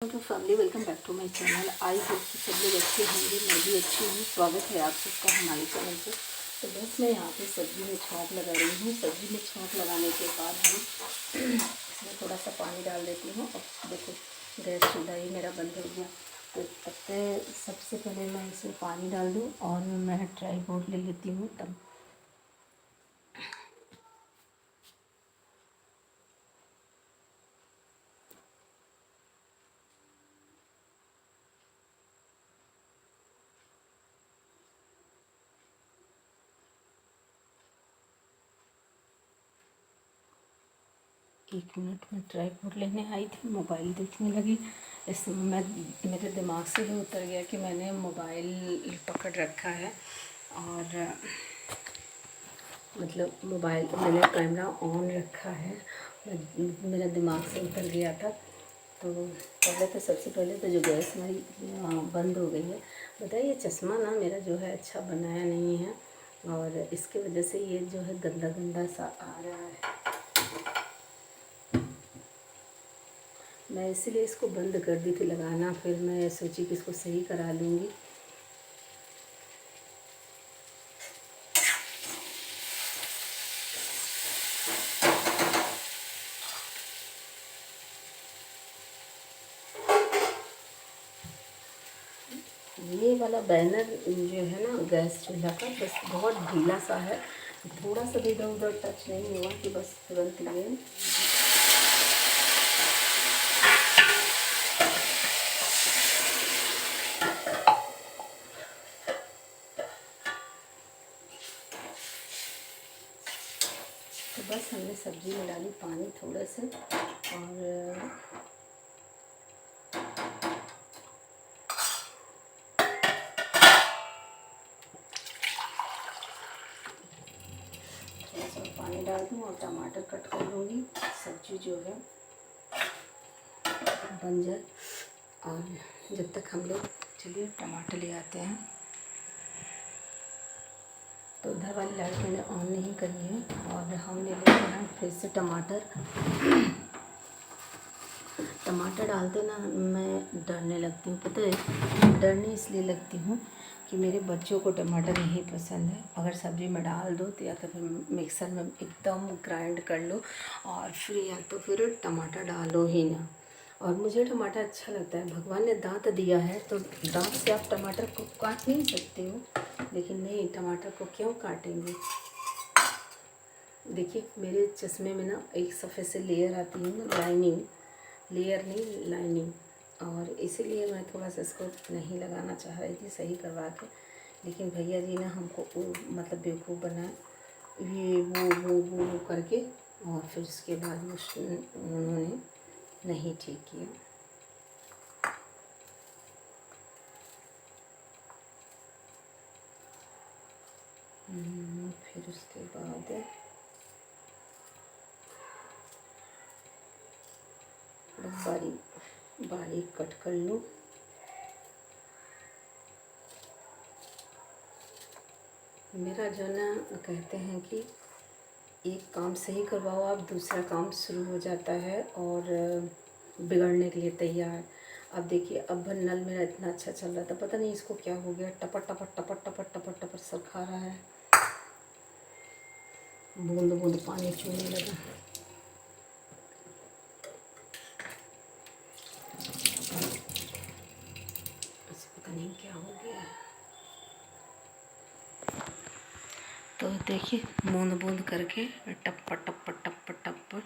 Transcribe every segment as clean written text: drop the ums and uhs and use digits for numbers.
तो family welcome back to my channel. I hope कि सब लोग अच्छे होंगे, मैं भी अच्छी हूँ। स्वागत है आप सबका हमारे चैनल पे। तो बस मैं यहाँ पे सब्ज़ी में छौंक लगा रही हूँ। सब्ज़ी में छौंक लगाने के बाद हम इसमें थोड़ा सा पानी डाल देती हूँ। और देखो गैस चूल्हा ही मेरा बंद हो गया। तो तब तक सबसे पहले मैं इसमें पानी डाल दूँ और मैं ट्राईपॉड ले लेती हूँ तब। 1 मिनट में ट्राईपॉड लेने आई थी, मोबाइल देखने लगी। इसमें मेरे दिमाग से ही उतर गया कि मैंने मोबाइल पकड़ रखा है और मतलब मोबाइल मैंने कैमरा ऑन रखा है। मेरा दिमाग से उतर गया था। तो पहले तो सबसे पहले तो जो गैस मेरी बंद हो गई है। बताइए चश्मा ना मेरा जो है अच्छा बनाया नहीं है और इसकी वजह से ये जो है गंदा गंदा सा आ रहा है। मैं इसीलिए इसको बंद कर दी थी लगाना, फिर मैं सोची कि इसको सही करा लूँगी। ये वाला बैनर जो है ना गैस चूल्हा का, बस बहुत ढीला सा है। थोड़ा सा भी इधर उधर टच नहीं हुआ कि बस तुरंत ये तो बस हमने सब्ज़ी में डाली पानी थोड़े से और थोड़ा सा पानी डाल दूँ और टमाटर कट कर लूँगी। सब्ज़ी जो है बन जाए और जब तक हम लोग चलिए टमाटर ले आते हैं। तो उधर वाली लाइट मैंने ऑन नहीं करी है और हम ले लेते हैं फिर से टमाटर। टमाटर डालते ना मैं डरने लगती हूँ, पता है डरने इसलिए लगती हूँ कि मेरे बच्चों को टमाटर नहीं पसंद है। अगर सब्ज़ी में डाल दो तो या तो फिर मिक्सर में एकदम ग्राइंड कर लो और फिर या तो फिर टमाटर डालो ही ना। और मुझे टमाटर अच्छा लगता है। भगवान ने दांत दिया है तो दांत से आप टमाटर को काट नहीं सकते हो, लेकिन नहीं, टमाटर को क्यों काटेंगे। देखिए मेरे चश्मे में ना एक सफ़ेद से लेयर आती है ना, लाइनिंग, लेयर नहीं लाइनिंग, और इसीलिए मैं थोड़ा सा इसको नहीं लगाना चाह रही थी सही करवा के। लेकिन भैया जी ने हमको मतलब बेवकूफ़ बनाया, ये वो करके, और फिर उसके बाद उन्होंने नहीं ठीक किया। फिर उसके बाद बारीक बारीक कट कर लूँ। मेरा जो ना कहते हैं कि एक काम सही करवाओ आप, दूसरा काम शुरू हो जाता है और बिगड़ने के लिए तैयार। अब देखिए अब नल मेरा इतना अच्छा चल रहा था, पता नहीं इसको क्या हो गया, टपट टपट टपट टपट टपट टपट सर खा रहा है। बूंद बूंद पानी चूने लगा। इसे पता नहीं क्या हो गया है। तो देखिए बूंद बूंद करके टप टप टप टप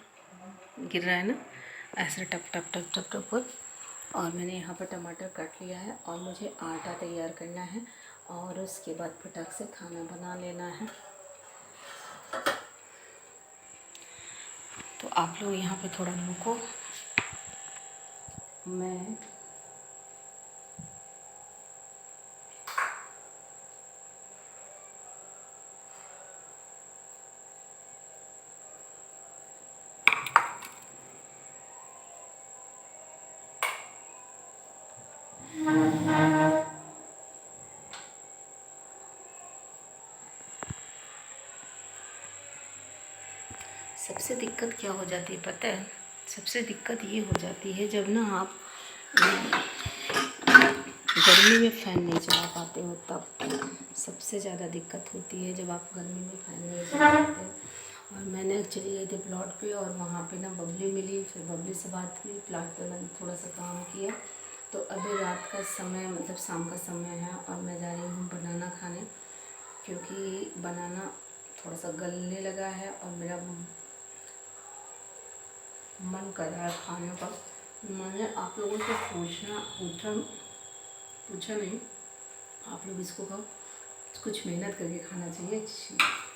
गिर रहा है ना, ऐसे टप टप टप टप टप। और मैंने यहाँ पर टमाटर काट लिया है और मुझे आटा तैयार करना है और उसके बाद फटाक से खाना बना लेना है। तो आप लोग यहाँ पे थोड़ा रुको, मैं सबसे दिक्कत क्या हो जाती है पता है, सबसे दिक्कत ये हो जाती है जब ना आप गर्मी में फ़ैन नहीं चला पाते हो तब सबसे ज़्यादा दिक्कत होती है, जब आप गर्मी में फ़ैन नहीं चला पाते। और मैंने चली गई थी प्लॉट पे और वहाँ पे ना बबली मिली, फिर बबली से बात हुई, प्लॉट पे मैंने थोड़ा सा काम किया। तो अभी रात का समय मतलब शाम का समय है और मैं जा रही हूँ बनाना खाने, क्योंकि बनाना थोड़ा सा गलने लगा है और मेरा मन कर रहा है खाने का। मैंने आप लोगों से पूछा नहीं, आप लोग इसको खाओ, कुछ मेहनत करके खाना चाहिए।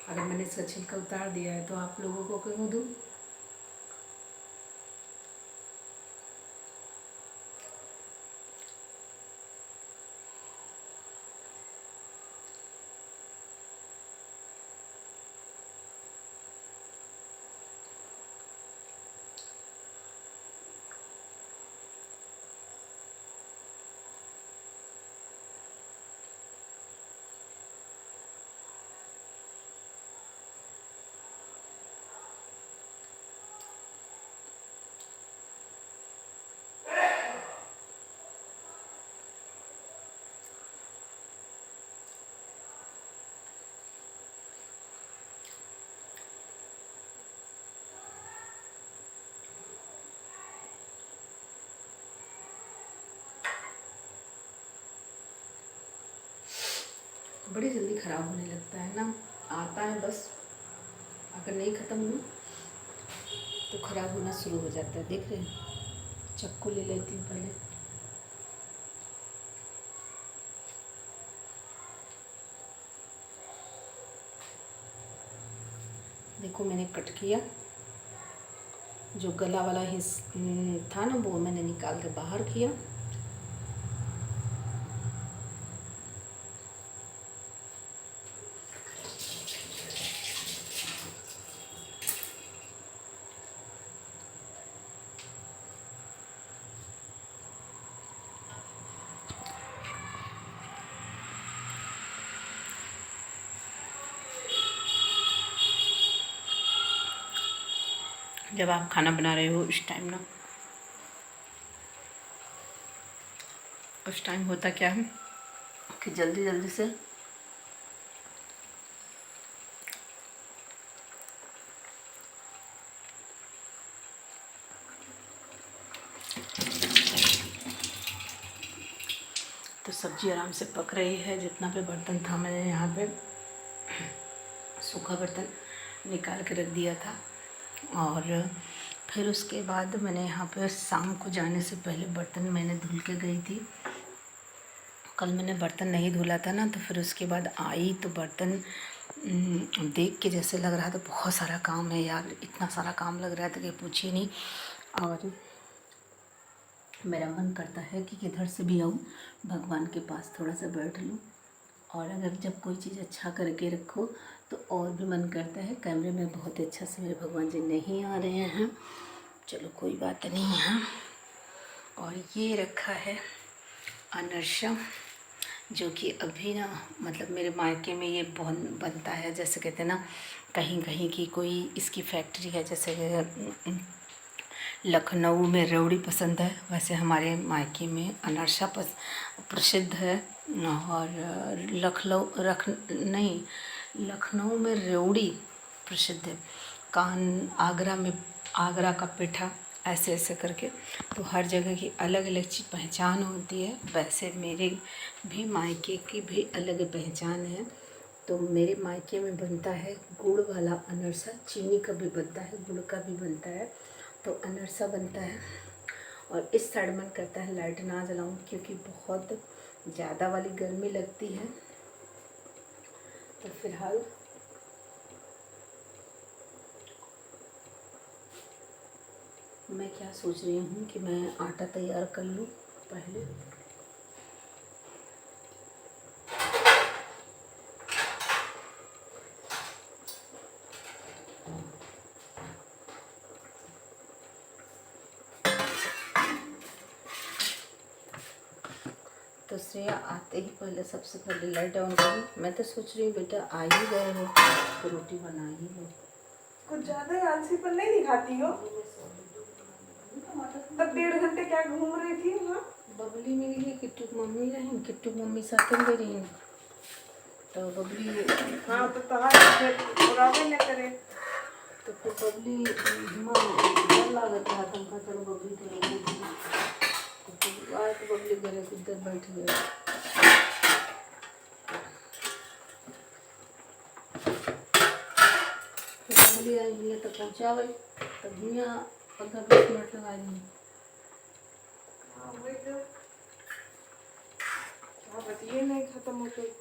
अगर मैंने इसका छिलका उतार दिया है तो आप लोगों को क्यों दूँ। बड़ी जल्दी ख़राब होने लगता है ना, आता है बस, अगर नहीं ख़त्म हुआ तो ख़राब होना शुरू हो जाता है। देख रहे हैं, चाकू ले लेती हूँ पहले। देखो मैंने कट किया, जो गला वाला था ना वो मैंने निकाल के बाहर किया। जब आप खाना बना रहे हो उस टाइम होता क्या है कि जल्दी जल्दी से तो सब्ज़ी आराम से पक रही है। जितना पे बर्तन था मैंने यहाँ पे सूखा बर्तन निकाल के रख दिया था, और फिर उसके बाद मैंने यहाँ पे शाम को जाने से पहले बर्तन मैंने धुल के गई थी। कल मैंने बर्तन नहीं धुला था ना, तो फिर उसके बाद आई तो बर्तन देख के जैसे लग रहा था बहुत सारा काम है यार, इतना सारा काम लग रहा था कि पूछिए नहीं। और मेरा मन करता है कि किधर से भी आऊँ, भगवान के पास थोड़ा सा बैठ लूँ। और अगर जब कोई चीज़ अच्छा करके रखो तो और भी मन करता है। कैमरे में बहुत अच्छा से मेरे भगवान जी नहीं आ रहे हैं, चलो कोई बात नहीं है। और ये रखा है अनर्शा, जो कि अभी ना मतलब मेरे मायके में ये बनता है, जैसे कहते हैं ना कहीं कहीं की कोई इसकी फैक्ट्री है। जैसे लखनऊ में रेवड़ी पसंद है, वैसे हमारे मायके में अनर्शा प्रसिद्ध है। और लखनऊ में रेवड़ी प्रसिद्ध है। आगरा का पेठा, ऐसे ऐसे करके, तो हर जगह की अलग अलग चीज़ पहचान होती है। वैसे मेरे भी मायके की भी अलग पहचान है। तो मेरे मायके में बनता है गुड़ वाला अनरसा, चीनी का भी बनता है, गुड़ का भी बनता है, तो अनरसा बनता है। और इस साइड मन करता है लाइट ना जलाऊं, क्योंकि बहुत ज़्यादा वाली गर्मी लगती है। तो फिलहाल मैं क्या सोच रही हूँ कि मैं आटा तैयार कर लूँ पहले। तो श्रेया आते ही पहले सबसे पहले लाइट ऑन करूँ। मैं तो सोच रही हूँ बेटा आ ही गए हो तो रोटी बना ही लो। कुछ ज़्यादा ही आलसीपन नहीं दिखाती हो, तब 1.5 घंटे क्या घूम रही थी वहाँ? बबली मिली है, किट्टू की मम्मी रही, किट्टू की मम्मी साथ में गई रही, तो बबली हाँ तो तहार फिर बुरावे न करे। तो फिर बबली डर लागत रहा तुमका, चलो बबली तो रहने दी। तो फिर आए तो बबली घरे के इधर बैठ गए। फिर बबली आई हियाँ तक पहुँचा गई, तब हियाँ 15-20 मिनट लगा दी। हाँ वही तो, हाँ बस ये नहीं खत्म होते,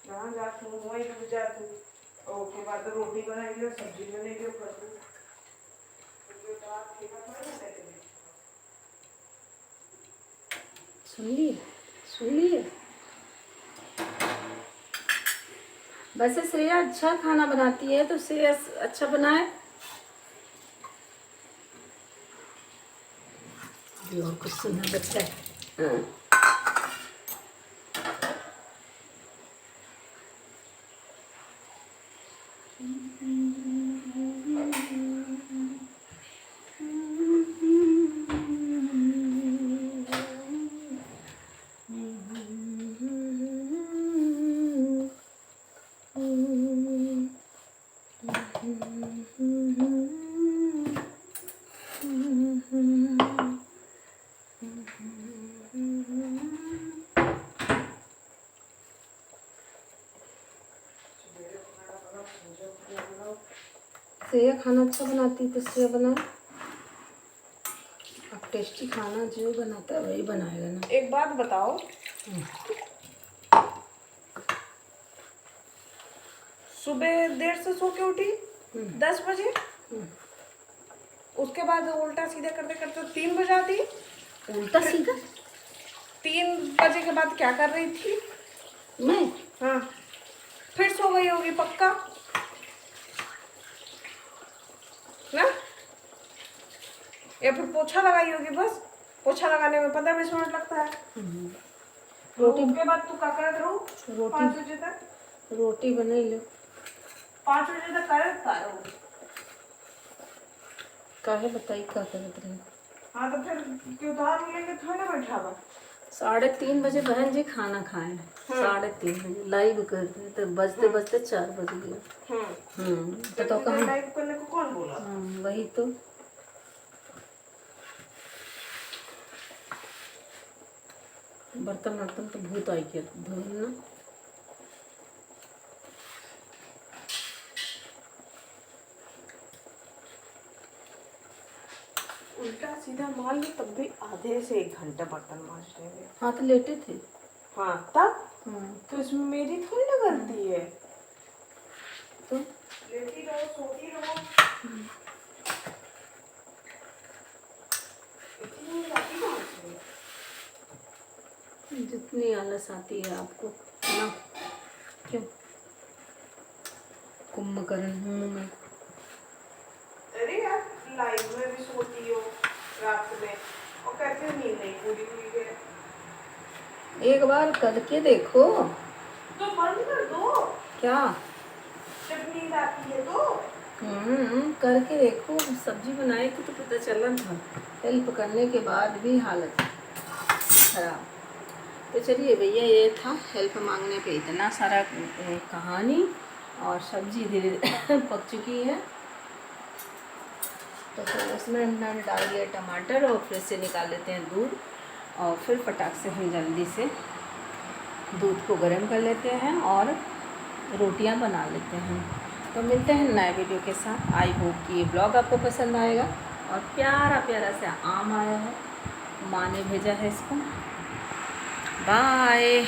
जहाँ जाती हूँ वहीं रुक जाती हूँ। और उसके बाद रोटी बनाएगी और सब्जी बनेगी और कर दूँ। सुन लिए, सुन लिए। वैसे श्रेया अच्छा खाना बनाती है, तो श्रेया अच्छा बनाए। अभी और कुछ सुनना बच्चा है। हाँ। श्रेया खाना अच्छा बनाती है तो श्रेया बनाए। अब टेस्टी खाना जो बनाता है वही बनाएगा ना। एक बात बताओ, सुबह देर से सो के उठी 10 बजे, उसके बाद उल्टा सीधा करते करते 3 बजा दी। उल्टा सीधा 3 बजे के बाद क्या कर रही थी? मैं हाँ फिर सो गई होगी पक्का ना, या फिर पोछा लगाई होगी। बस पोछा लगाने में 15-20 मिनट लगता है। रोटी उसके बाद तू क्या करत रहो? रोटी 5 बजे तक, रोटी बना लो। 5 बजे तक करत का रहो? काहे बताई का करत रहे। हाँ तो फिर क्यों उधार लेके थोड़ा ना बैठा बा? 3:30 बजे बहन जी खाना खाए। 3:30 बजे लाइव कर रहे तो बजते बजते 4 बज गया। तो कहाँ लाइव करने को कौन बोला? वही तो। बर्तन वर्तन तो भूत आई के धोना। उल्टा सीधा मान लो तब भी आधे से 1 घंटा बर्तन मांजने में। हाँ तो लेटे थे। हाँ तब तो इसमें मेरी थोड़ी ना गलती है। तो लेटी रहो, सोती रहो। इतनी राती कहाँ से? जितनी आलस आती है आपको ना, क्यों कुंभकर्ण हूँ मैं। अरे यार लाइव में भी सोती हो रात में और कहते हो नींद नहीं पूरी हुई है। एक बार करके देखो। तो बंद कर दो क्या? जब नींद आती है तो। करके देखो। सब्जी बनाई थी तो पता चला था, हेल्प करने के बाद भी हालत खराब। तो चलिए भैया, ये था हेल्प मांगने पे इतना सारा कहानी। और सब्जी धीरे धीरे पक चुकी है, तो फिर उसमें हमने डाल दिया टमाटर और फिर से निकाल लेते हैं दूध, और फिर फटाक से हम जल्दी से दूध को गर्म कर लेते हैं और रोटियां बना लेते हैं। तो मिलते हैं नए वीडियो के साथ। आई होप कि ये ब्लॉग आपको पसंद आएगा। और प्यारा प्यारा सा आम आया है, माँ ने भेजा है इसको। बाय।